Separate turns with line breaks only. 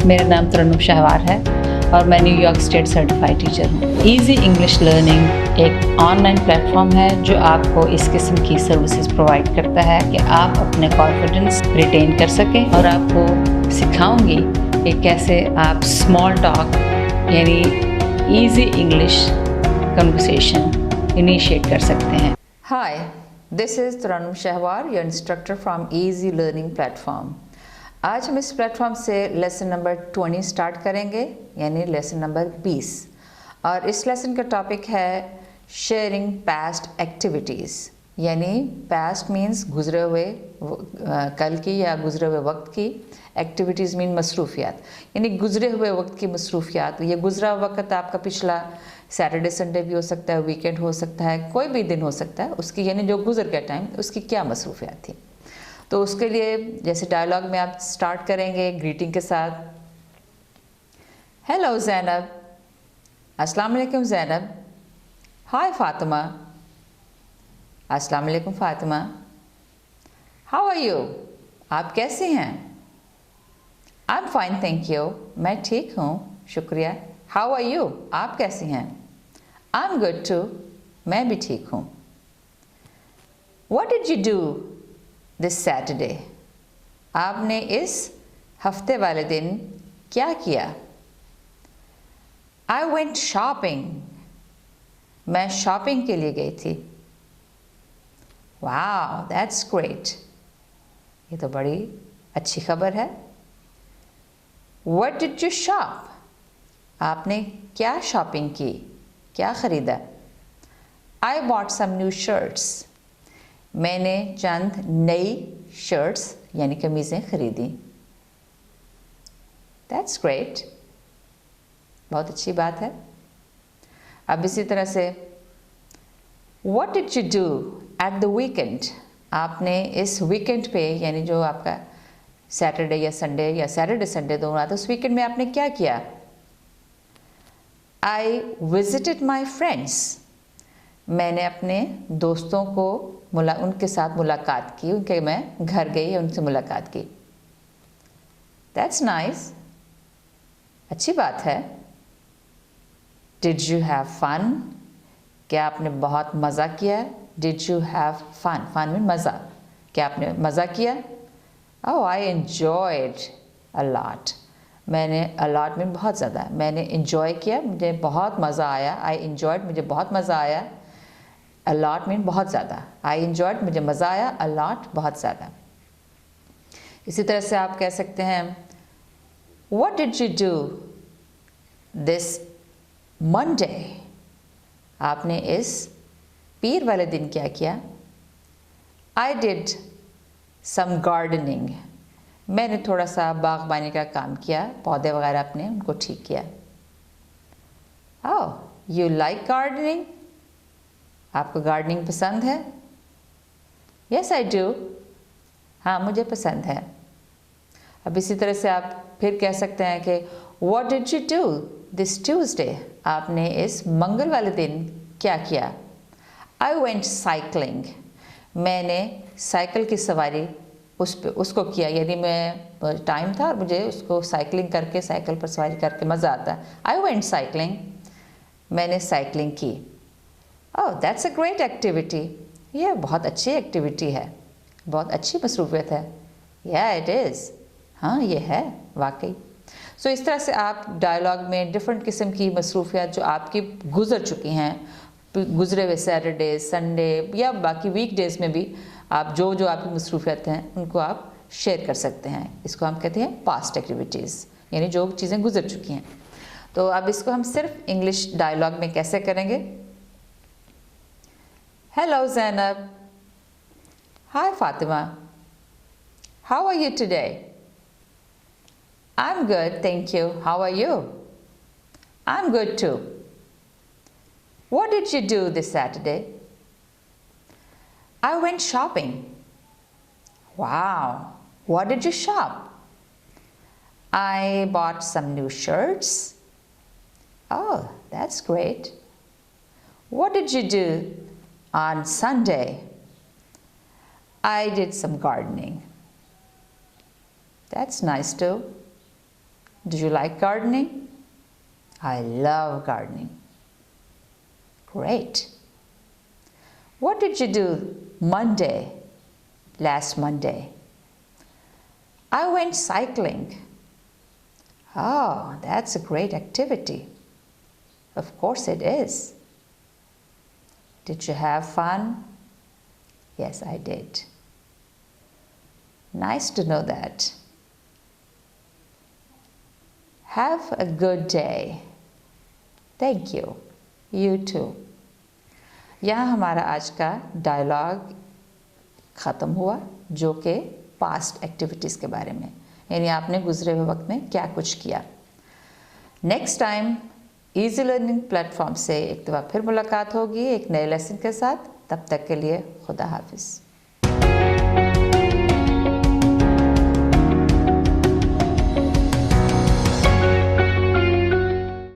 मेरा नाम तरन्नुम शहवार है और मैं न्यूयॉर्क स्टेट सर्टिफाइड टीचर हूँ। ईजी इंग्लिश लर्निंग एक ऑनलाइन प्लेटफॉर्म है जो आपको इस किस्म की सर्विसेज प्रोवाइड करता है कि आप अपने कॉन्फिडेंस रिटेन कर सकें, और आपको सिखाऊंगी कि कैसे आप स्मॉल टॉक यानी ईजी इंग्लिश कन्वर्सेशन इनिशिएट कर सकते हैं।
Hi, this is Tarannum Shahwar, your instructor from Easy Learning Platform. आज हम इस प्लेटफॉर्म से लेसन नंबर 20 स्टार्ट करेंगे, यानी लेसन नंबर 20, और इस लेसन का टॉपिक है शेयरिंग पास्ट एक्टिविटीज़। यानी पास्ट मीन्स गुजरे हुए कल की या गुजरे हुए वक्त की, एक्टिविटीज़ मीन मसरूफियात, यानी गुजरे हुए वक्त की मसरूफियात। ये गुजरा वक्त आपका पिछला सैटरडे संडे भी हो सकता है, वीकेंड हो सकता है, कोई भी दिन हो सकता है, उसकी यानी जो गुजर गया टाइम उसकी क्या मसरूफियात थी। तो उसके लिए जैसे डायलॉग में आप स्टार्ट करेंगे ग्रीटिंग के साथ, हेलो ज़ैनब, अस्सलाम वालेकुम ज़ैनब, हाय फ़ातिमा, अस्सलाम वालेकुम फ़ातिमा, हाउ आर यू, आप कैसी हैं? I am fine thank you, मैं ठीक हूँ शुक्रिया। हाउ आर यू, आप कैसी हैं? आई एम गुड टू, मैं भी ठीक हूँ। What did you do this Saturday, आपने इस हफ्ते वाले दिन क्या किया? आई वेंट शॉपिंग, मैं शॉपिंग के लिए गई थी। वाह दैट्स ग्रेट, ये तो बड़ी अच्छी खबर है। व्हाट डिड यू शॉप, आपने क्या शॉपिंग की, क्या खरीदा? I bought some new shirts, मैंने चंद नई शर्ट्स यानी कमीज़ें खरीदी। दैट्स ग्रेट, बहुत अच्छी बात है। अब इसी तरह से what did you do at the weekend, आपने इस वीकेंड पे यानी जो आपका सैटरडे या संडे या सैटरडे संडे दोनों आता है, उस वीकेंड में आपने क्या किया? आई विजिटेड माई फ्रेंड्स, मैंने अपने दोस्तों को उनके साथ मुलाकात की, उनके मैं घर गई, उनसे मुलाकात की। दैट्स नाइस, अच्छी बात है। डिड यू हैव फन, क्या आपने बहुत मज़ा किया? Did you have fun, fun में मज़ा, क्या आपने मज़ा किया? ओह आई एन्जॉयड अ लॉट, मैंने अ लॉट में बहुत ज़्यादा, मैंने इन्जॉय किया, मुझे बहुत मज़ा आया। आई एन्जॉयड, मुझे बहुत मज़ा आया। अ लॉट मीन बहुत ज़्यादा, आई एन्जॉयड मुझे मज़ा आया, अ लॉट बहुत ज़्यादा। इसी तरह से आप कह सकते हैं what did you do this Monday, आपने इस पीर वाले दिन क्या किया? आई डिड सम गार्डनिंग, मैंने थोड़ा सा बागबानी का काम किया, पौधे वगैरह अपने उनको ठीक किया। ओह यू लाइक गार्डनिंग, आपको गार्डनिंग पसंद है? यस आई डू, हाँ मुझे पसंद है। अब इसी तरह से आप फिर कह सकते हैं कि what did you do this Tuesday, आपने इस मंगल वाले दिन क्या किया? आई वेंट साइकिलिंग, मैंने साइकिल की सवारी उसको किया, यानी मैं टाइम था और मुझे उसको साइकिलिंग करके, साइकिल पर सवारी करके मज़ा आता है। आई वेंट साइकिलिंग, मैंने साइकिलिंग की। Oh that's a great activity, यह बहुत अच्छी एक्टिविटी है, बहुत अच्छी मसरूफियत है। या इट इज़, हाँ ये है वाकई। सो इस तरह से आप डायलॉग में डिफरेंट किस्म की मसरूफियत जो आपकी गुजर चुकी हैं, गुजरे हुए सैटरडे संडे या बाकी वीक डेज़ में भी आप जो जो आपकी मसरूफियत हैं उनको आप शेयर कर सकते हैं। इसको हम कहते हैं पास्ट एक्टिविटीज़, यानी जो चीज़ें गुजर चुकी हैं। तो अब इसको हम सिर्फ इंग्लिश डायलॉग में कैसे करेंगे? Hello Zainab, hi Fatima, how are you today? I am good thank you, how are you? I am good too. What did you do this Saturday? I went shopping. Wow, what did you shop? I bought some new shirts. Oh, that's great. What did you do on Sunday? I did some gardening. That's nice too. Do you like gardening? I love gardening. Great. What did you do Monday, last Monday? I went cycling. Oh, that's a great activity. Of course it is. Did you have fun? Yes, I did. Nice to know that. Have a good day. Thank you. You too. यहाँ हमारा आज का dialogue ख़त्म हुआ, जो कि past activities के बारे में, यानी आपने गुजरे हुए वक्त में क्या कुछ किया। Next time easy learning platform से एक दफ़ा फिर मुलाकात होगी एक नए लेसन के साथ। तब तक के लिए खुदा हाफिज़।